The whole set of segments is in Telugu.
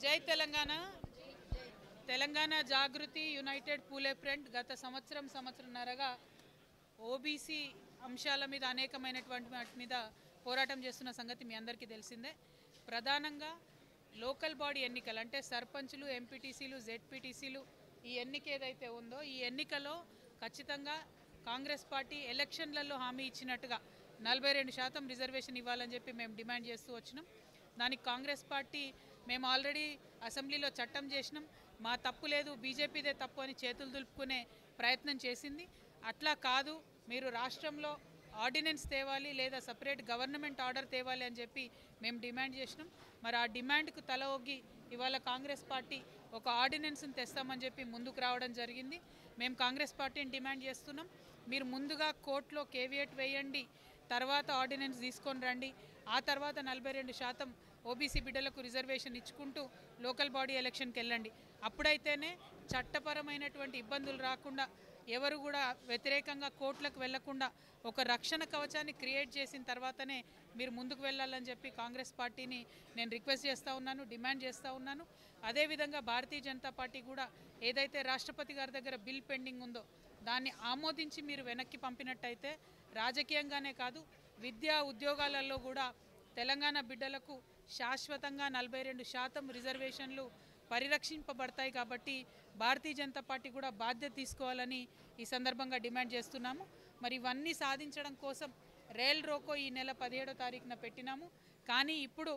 జై తెలంగాణ. తెలంగాణ జాగృతి యునైటెడ్ పూలే ఫ్రంట్ గత సంవత్సరంన్నరగా ఓబీసీ అంశాల మీద అనేకమైనటువంటి వాటి మీద పోరాటం చేస్తున్న సంగతి మీ అందరికీ తెలిసిందే. ప్రధానంగా లోకల్ బాడీ ఎన్నికలు అంటే సర్పంచులు, ఎంపీటీసీలు, జెడ్పీటీసీలు ఈ ఎన్నిక ఏదైతే ఉందో ఈ ఎన్నికలో ఖచ్చితంగా కాంగ్రెస్ పార్టీ ఎలక్షన్లలో హామీ ఇచ్చినట్టుగా 42% రిజర్వేషన్ ఇవ్వాలని చెప్పి మేము డిమాండ్ చేస్తూ వచ్చినాం. దానికి కాంగ్రెస్ పార్టీ మేము ఆల్రెడీ అసెంబ్లీలో చట్టం చేసినాం, మా తప్పు లేదు బీజేపీదే తప్పు అని చేతులు దులుపుకునే ప్రయత్నం చేసింది. అట్లా కాదు, మీరు రాష్ట్రంలో ఆర్డినెన్స్ తేవాలి లేదా సపరేట్ గవర్నమెంట్ ఆర్డర్ తేవాలి అని చెప్పి మేము డిమాండ్ చేసినాం. మరి ఆ డిమాండ్కు తల ఒగ్గి ఇవాళ కాంగ్రెస్ పార్టీ ఒక ఆర్డినెన్స్ని తెస్తామని చెప్పి ముందుకు రావడం జరిగింది. మేము కాంగ్రెస్ పార్టీని డిమాండ్ చేస్తున్నాం, మీరు ముందుగా కోర్టులో కేవియట్ వేయండి, తర్వాత ఆర్డినెన్స్ తీసుకొని రండి, ఆ తర్వాత 42% ఓబీసీ బిడ్డలకు రిజర్వేషన్ ఇచ్చుకుంటూ లోకల్ బాడీ ఎలక్షన్కి వెళ్ళండి. అప్పుడైతేనే చట్టపరమైనటువంటి ఇబ్బందులు రాకుండా, ఎవరు కూడా వ్యతిరేకంగా కోర్టులకు వెళ్లకుండా ఒక రక్షణ కవచాన్ని క్రియేట్ చేసిన తర్వాతనే మీరు ముందుకు వెళ్ళాలని చెప్పి కాంగ్రెస్ పార్టీని నేను రిక్వెస్ట్ చేస్తూ ఉన్నాను, డిమాండ్ చేస్తూ ఉన్నాను. అదేవిధంగా భారతీయ జనతా పార్టీ కూడా ఏదైతే రాష్ట్రపతి గారి దగ్గర బిల్ పెండింగ్ ఉందో దాన్ని ఆమోదించి మీరు వెనక్కి పంపినట్టయితే రాజకీయంగానే కాదు విద్యా ఉద్యోగాలలో కూడా తెలంగాణ బిడ్డలకు శాశ్వతంగా 42% రిజర్వేషన్లు పరిరక్షింపబడతాయి. కాబట్టి భారతీయ జనతా పార్టీ కూడా బాధ్యత తీసుకోవాలని ఈ సందర్భంగా డిమాండ్ చేస్తున్నాము. మరి ఇవన్నీ సాధించడం కోసం రైల్ రోకో ఈ నెల 17వ తారీఖున పెట్టినాము. కానీ ఇప్పుడు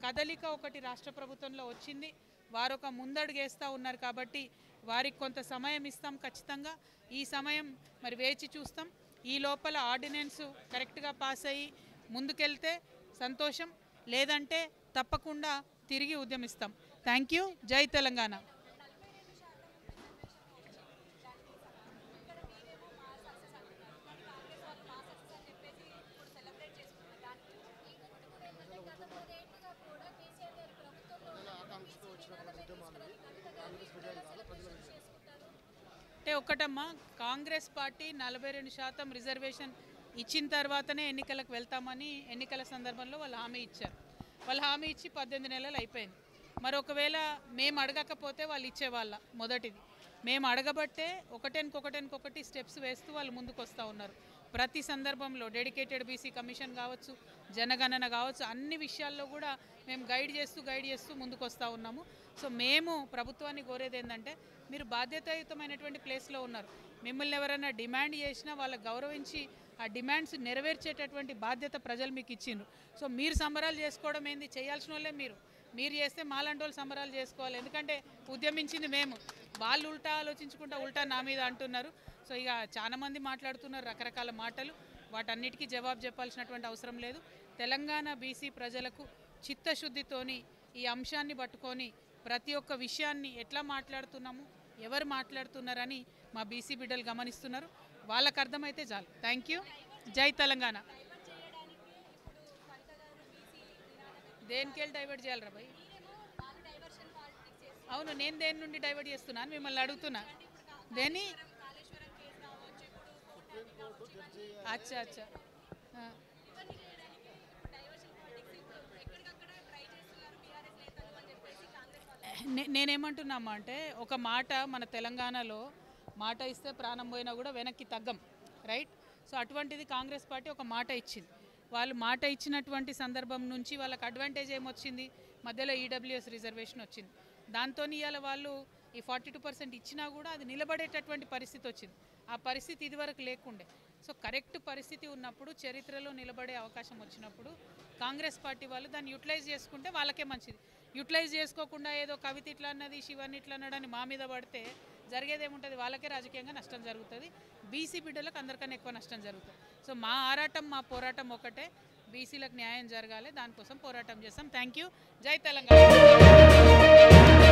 కదలిక ఒకటి రాష్ట్ర ప్రభుత్వంలో వచ్చింది, వారు ఒక ముందడుగేస్తూ ఉన్నారు. కాబట్టి వారికి కొంత సమయం ఇస్తాం, ఖచ్చితంగా ఈ సమయం మరి వేచి చూస్తాం. ఈ లోపల ఆర్డినెన్స్ కరెక్ట్గా పాస్ అయ్యి ముందుకెళ్తే సంతోషం, లేదంటే తప్పకుండా తిరిగి ఉద్యమిస్తాం. Thank you. జై తెలంగాణ. అంటే ఒకటమ్మా, కాంగ్రెస్ పార్టీ 42% రిజర్వేషన్ ఇచ్చిన తర్వాతనే ఎన్నికలకు వెళ్తామని ఎన్నికల సందర్భంలో వాళ్ళు హామీ ఇచ్చారు. వాళ్ళు హామీ ఇచ్చి 18 నెలలు అయిపోయింది. మరి ఒకవేళ మేము అడగకపోతే వాళ్ళు ఇచ్చేవాళ్ళ. మొదటిది మేము అడగబట్టే ఒకటెనకొకటి స్టెప్స్ వేస్తూ వాళ్ళు ముందుకు వస్తూ ఉన్నారు. ప్రతి సందర్భంలో డెడికేటెడ్ బీసీ కమిషన్ కావచ్చు, జనగణన కావచ్చు, అన్ని విషయాల్లో కూడా మేము గైడ్ చేస్తూ ముందుకు వస్తూ ఉన్నాము. సో మేము ప్రభుత్వాన్ని కోరేది ఏంటంటే, మీరు బాధ్యతాయుతమైనటువంటి ప్లేస్లో ఉన్నారు, మిమ్మల్ని ఎవరైనా డిమాండ్ చేసినా వాళ్ళకి గౌరవించి ఆ డిమాండ్స్ నెరవేర్చేటటువంటి బాధ్యత ప్రజలు మీకు ఇచ్చిండ్రు. సో మీరు సంబరాలు చేసుకోవడం ఏంది, చేయాల్సిన వాళ్ళే మీరు చేస్తే మాలాంటి వాళ్ళు సంబరాలు చేసుకోవాలి. ఎందుకంటే ఉద్యమించింది మేము, వాళ్ళు ఉల్టా ఆలోచించుకుంటా ఉల్టా నా మీద అంటున్నారు. సో ఇక చాలామంది మాట్లాడుతున్నారు రకరకాల మాటలు, వాటన్నిటికీ జవాబు చెప్పాల్సినటువంటి అవసరం లేదు. తెలంగాణ బీసీ ప్రజలకు చిత్తశుద్ధితోని ఈ అంశాన్ని పట్టుకొని ప్రతి ఒక్క విషయాన్ని ఎట్లా మాట్లాడుతున్నాము, ఎవరు మాట్లాడుతున్నారని మా బీసీ బిడ్డలు గమనిస్తున్నారు. వాళ్ళకు అర్థమైతే చాలు. Thank you. జై తెలంగాణ. దేనికెళ్ళి డైవర్ట్ చేయాలరా భయ్? అవును, నేను దేని నుండి డైవర్ట్ చేస్తున్నాను మిమ్మల్ని అడుగుతున్నా. దేని అచ్చా నేనేమంటున్నామా అంటే, ఒక మాట మన తెలంగాణలో మాట ఇస్తే ప్రాణం పోయినా కూడా వెనక్కి తగ్గం, రైట్? సో అటువంటిది కాంగ్రెస్ పార్టీ ఒక మాట ఇచ్చింది. వాళ్ళు మాట ఇచ్చినటువంటి సందర్భం నుంచి వాళ్ళకి అడ్వాంటేజ్ ఏమొచ్చింది, మధ్యలో ఈడబ్ల్యూఎస్ రిజర్వేషన్ వచ్చింది. దాంతో ఇవాళ వాళ్ళు ఈ 42% ఇచ్చినా కూడా అది నిలబడేటటువంటి పరిస్థితి వచ్చింది. ఆ పరిస్థితి ఇదివరకు లేకుండే. సో కరెక్ట్ పరిస్థితి ఉన్నప్పుడు, చరిత్రలో నిలబడే అవకాశం వచ్చినప్పుడు కాంగ్రెస్ పార్టీ వాళ్ళు దాన్ని యూటిలైజ్ చేసుకుంటే వాళ్ళకే మంచిది. యూటిలైజ్ చేసుకోకుండా ఏదో కవిత ఇట్లా అన్నది, శివన్ ఇట్లా అన్నాడని మా మీద పడితే జరిగేదేముంటుంది, వాళ్ళకే రాజకీయంగా నష్టం జరుగుతుంది, బీసీ బిడ్డలకు అందరికన్నా ఎక్కువ నష్టం జరుగుతుంది. సో మా ఆరాటం, మా పోరాటం ఒకటే, బీసీలకు న్యాయం జరగాలి, దానికోసం పోరాటం చేస్తాం. Thank you. జై తెలంగాణ.